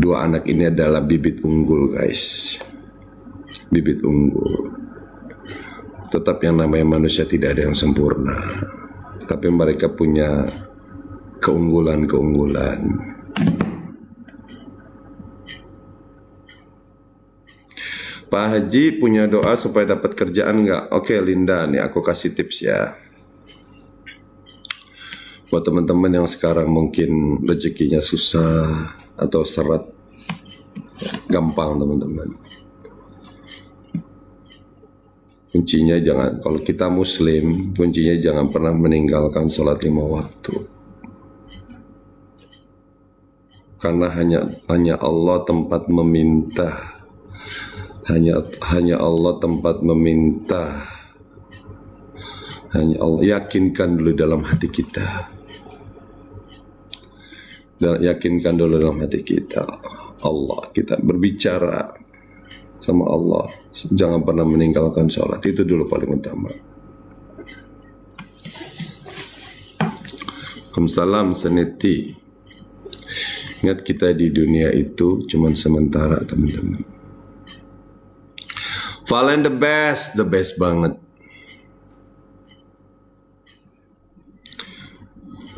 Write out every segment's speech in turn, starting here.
Dua anak ini adalah bibit unggul guys, bibit unggul. Tetap yang namanya manusia tidak ada yang sempurna, tapi mereka punya keunggulan-keunggulan. Pak Haji punya doa supaya dapat kerjaan nggak? Oke Linda, nih aku kasih tips ya. Buat teman-teman yang sekarang mungkin rezekinya susah atau seret, gampang teman-teman. Kuncinya jangan, kalau kita muslim, kuncinya jangan pernah meninggalkan sholat 5 waktu. Karena hanya Allah tempat meminta. Hanya Allah tempat meminta. Hanya Allah, yakinkan dulu dalam hati kita. Dan yakinkan dulu dalam hati kita. Allah, kita berbicara sama Allah. Jangan pernah meninggalkan sholat. Itu dulu paling utama. Waalaikumsalam Seniti. Ingat kita di dunia itu cuma sementara teman-teman. Valen the best banget.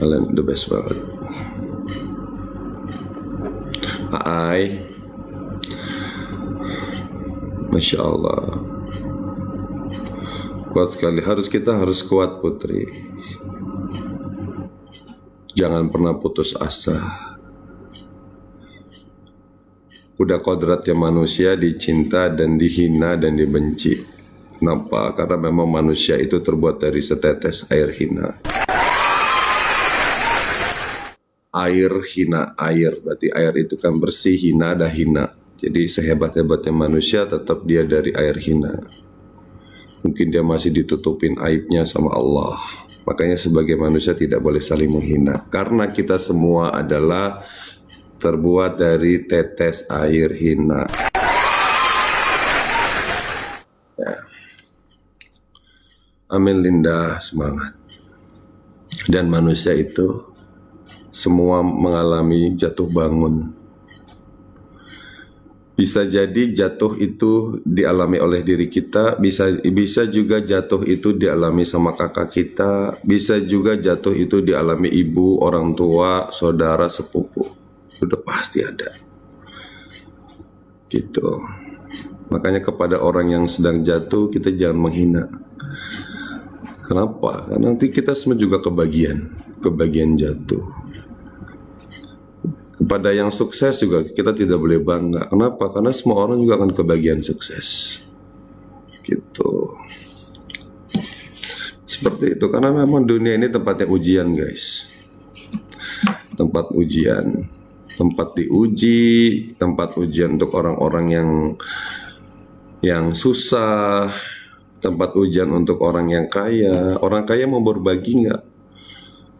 Valen the best banget. Hai, Masya Allah, kuat sekali. Kita harus kuat putri. Jangan pernah putus asa. Udah kodratnya manusia dicinta dan dihina dan dibenci. Kenapa? Karena memang manusia itu terbuat dari setetes air hina. Air hina, air. Berarti air itu kan bersih, hina ada hina. Jadi sehebat-hebatnya manusia tetap dia dari air hina. Mungkin dia masih ditutupin aibnya sama Allah. Makanya sebagai manusia tidak boleh saling menghina. Karena kita semua adalah terbuat dari tetes air hina. Ya. Amin Linda, semangat. Dan manusia itu semua mengalami jatuh bangun. Bisa jadi jatuh itu dialami oleh diri kita, bisa juga jatuh itu dialami sama kakak kita, bisa juga jatuh itu dialami ibu, orang tua, saudara, sepupu. Sudah pasti ada. Gitu. Makanya kepada orang yang sedang jatuh kita jangan menghina. Kenapa? Karena nanti kita semua juga kebagian jatuh. Kepada yang sukses juga kita tidak boleh bangga. Kenapa? Karena semua orang juga akan kebagian sukses. Gitu. Seperti itu. Karena memang dunia ini tempatnya ujian guys. Tempat ujian. Tempat diuji, tempat ujian untuk orang-orang yang susah, tempat ujian untuk orang yang kaya. Orang kaya mau berbagi nggak?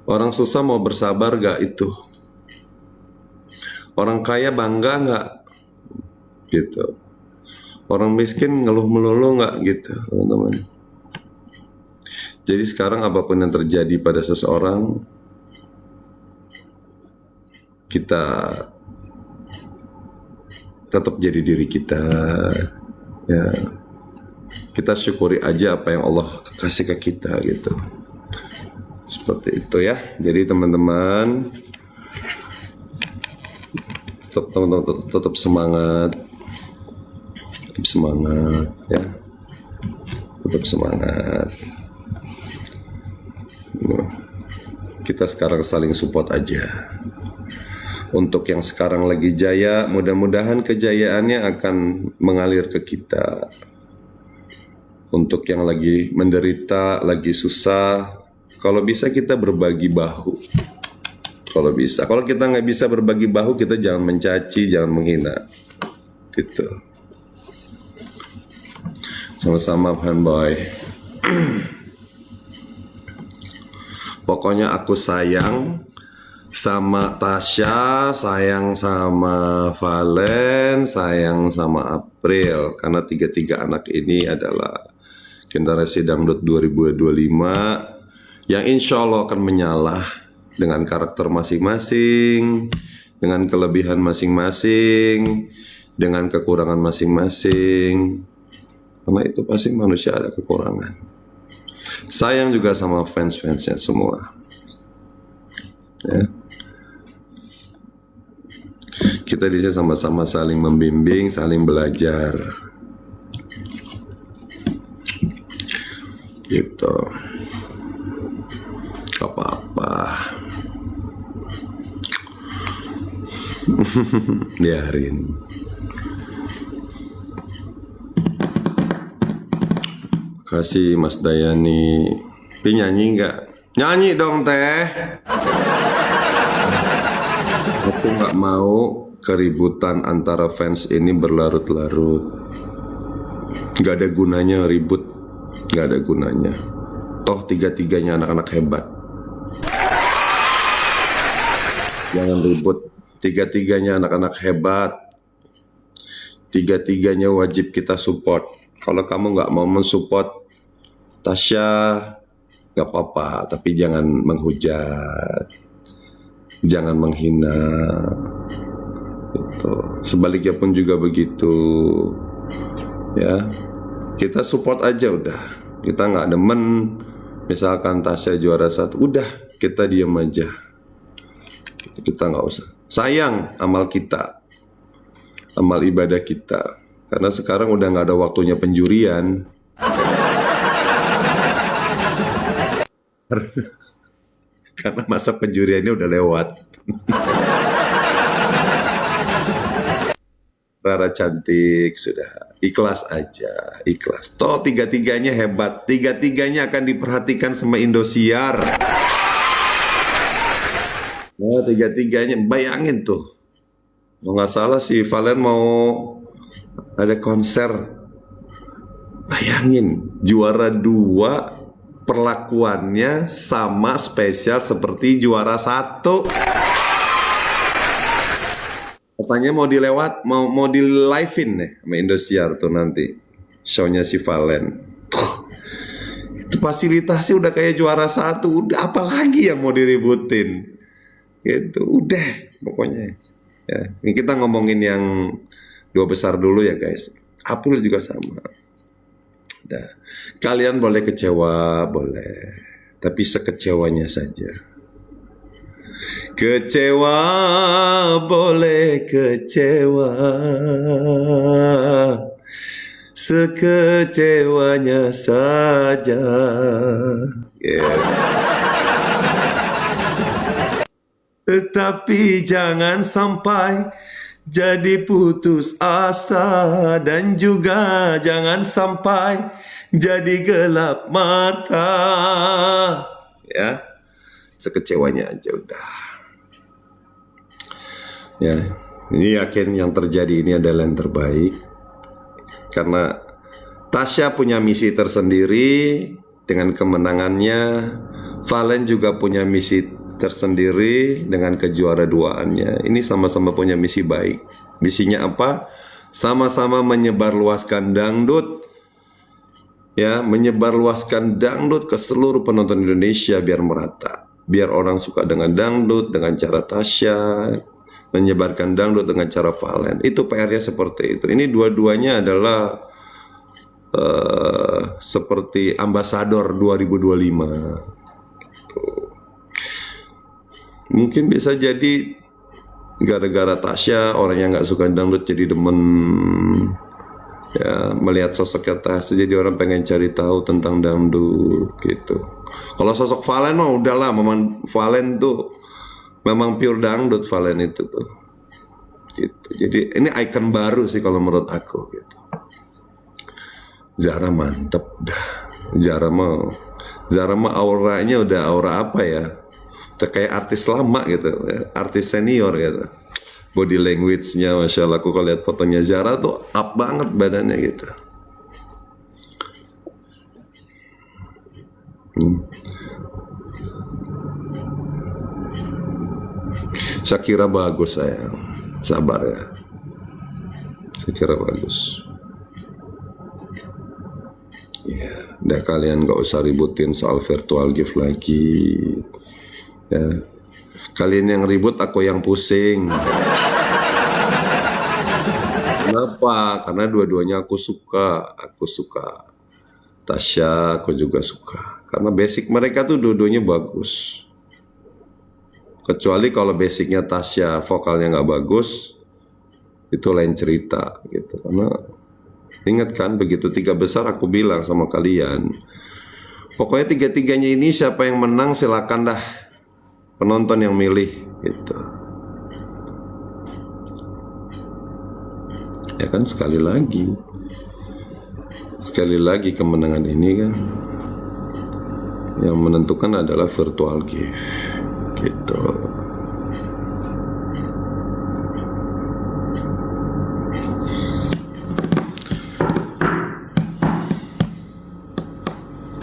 Orang susah mau bersabar nggak itu? Orang kaya bangga nggak? Gitu. Orang miskin ngeluh melulu nggak gitu, teman-teman. Jadi sekarang apapun yang terjadi pada seseorang, kita tetap jadi diri kita, ya. Kita syukuri aja apa yang Allah kasih ke kita gitu. Seperti itu ya. Jadi teman-teman tetap semangat. Tetap semangat ya. Tetap semangat. Kita sekarang saling support aja. Untuk yang sekarang lagi jaya, mudah-mudahan kejayaannya akan mengalir ke kita. Untuk yang lagi menderita, lagi susah, kalau bisa kita berbagi bahu. Kalau bisa, kalau kita nggak bisa berbagi bahu, kita jangan mencaci, jangan menghina. Gitu. Sama-sama fanboy. Pokoknya aku sayang sama Tasya, sayang sama Valen, sayang sama April. Karena tiga anak ini adalah generasi dangdut 2025 yang insya Allah akan menyala dengan karakter masing-masing, dengan kelebihan masing-masing, dengan kekurangan masing-masing. Karena itu pasti manusia ada kekurangan. Sayang juga sama fans-fansnya semua. Ya. Kita di sini sama-sama saling membimbing, saling belajar. Gitu. Gak apa-apa. Biarin. Kasih Mas Dayani. Tapi nyanyi nggak? Nyanyi dong teh. Aku nggak mau keributan antara fans ini berlarut-larut. Nggak ada gunanya ribut. Nggak ada gunanya. Toh tiga-tiganya anak-anak hebat. Jangan ribut. Tiga-tiganya anak-anak hebat. Tiga-tiganya wajib kita support. Kalau kamu nggak mau mensupport Tasya, nggak apa-apa. Tapi jangan menghujat. Jangan menghina. Gitu. Sebaliknya pun juga begitu. Ya, kita support aja udah. Kita nggak demen. Misalkan Tasya juara 1, udah kita diam aja. Kita nggak usah. Sayang amal kita, amal ibadah kita. Karena sekarang udah nggak ada waktunya penjurian. Karena masa penjuriannya udah lewat. Rara cantik, sudah ikhlas aja, ikhlas. Toh tiga-tiganya hebat, tiga-tiganya akan diperhatikan sama Indosiar. Nah, tiga-tiganya, bayangin tuh. Kalau nggak salah si Valen mau ada konser. Bayangin, juara 2 perlakuannya sama spesial seperti juara 1. Katanya mau dilewat, mau di live-in nih sama Indosiar tuh nanti show-nya si Valen. Itu fasilitasnya udah kayak juara 1, udah apalagi yang mau diributin. Gitu, udah pokoknya. Ya, ini kita ngomongin yang 2 besar dulu ya guys. April juga sama. Nah, kalian boleh kecewa, boleh. Tapi sekecewanya saja. Kecewa, boleh kecewa. Sekecewanya saja. Yeah. Tetapi jangan sampai jadi putus asa, dan juga jangan sampai jadi gelap mata. Ya, sekecewanya aja udah. Ya, ini yakin yang terjadi ini adalah yang terbaik. Karena Tasya punya misi tersendiri dengan kemenangannya. Valen juga punya misi tersendiri dengan kejuara duaannya. Ini sama-sama punya misi baik. Misinya apa? Sama-sama menyebarluaskan dangdut. Ya, menyebarluaskan dangdut ke seluruh penonton Indonesia biar merata. Biar orang suka dengan dangdut dengan cara Tasya, menyebarkan dangdut dengan cara Valen. Itu PR-nya seperti itu. Ini dua-duanya adalah seperti ambasador 2025. Mungkin bisa jadi gara-gara Tasya orang yang nggak suka dangdut jadi demen, ya, melihat sosoknya Tasya jadi orang pengen cari tahu tentang dangdut gitu. Kalau sosok Valen mah udahlah, memang Valen tuh memang pure dangdut. Valen itu tuh gitu. Jadi ini ikon baru sih kalau menurut aku gitu. Zara mantep dah. Zara mah auranya udah aura apa ya? Udah kayak artis lama gitu, artis senior gitu. Body language-nya, Masya Allah, aku kalau lihat fotonya Zara tuh up banget badannya gitu. Shakira bagus sayang, sabar ya. Shakira bagus. Ya, udah kalian gak usah ributin soal virtual gift lagi. Ya, Kalian yang ribut, aku yang pusing. Kenapa? Karena dua-duanya aku suka. Aku suka Tasya, aku juga suka. Karena basic mereka tuh dua-duanya bagus. Kecuali kalau basicnya Tasya vokalnya nggak bagus, itu lain cerita gitu. Karena ingat kan, begitu tiga besar aku bilang sama kalian, pokoknya tiga-tiganya ini siapa yang menang silakan dah, penonton yang milih gitu. Ya kan, sekali lagi kemenangan ini kan yang menentukan adalah virtual gift gitu.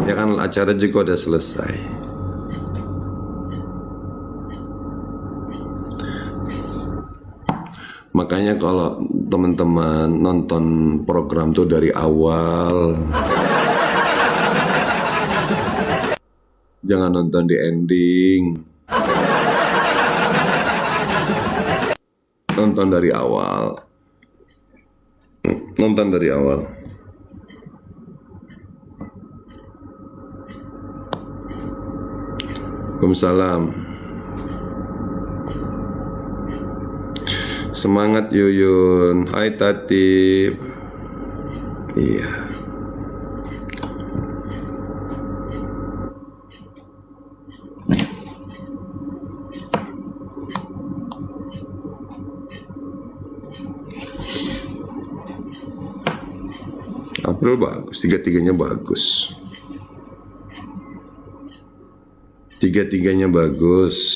Ya kan, acara juga udah selesai. Makanya kalau teman-teman nonton program tuh dari awal, jangan nonton di ending. Nonton dari awal. Nonton dari awal. Waalaikumsalam. Semangat Yuyun. Hai Tatip. Iya. April bagus, tiga-tiganya bagus. Tiga-tiganya bagus.